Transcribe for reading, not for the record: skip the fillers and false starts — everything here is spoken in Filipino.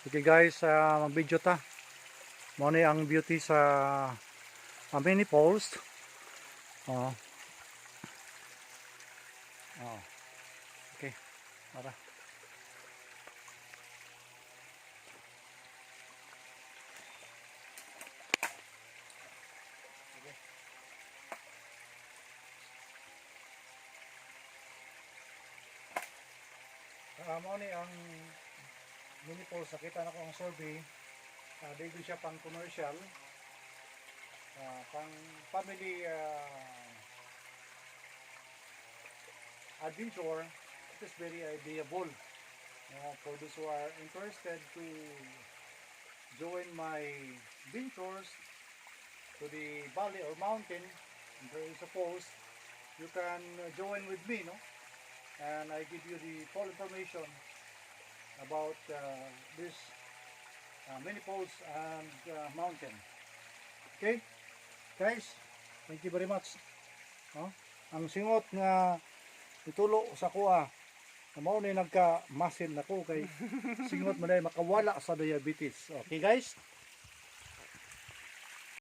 Okay guys, mag-video ta. Mo ni ang beauty sa mini post. Oh. Oh. Okay. Tara. Mo ni ang mini post, nakita na ko ang survey. Dito siya pang commercial, pang family adventure. It is very ideable for those who are interested to join my ventures to the valley or mountain. There is a post, you can join with me, no? And I give you the full information about this mini post and mountain. Okay guys, thank you very much. Ang singot nga itulo sa kuha mao ni nagka-masin nako kay singot man ay makawala sa diabetes. Okay guys.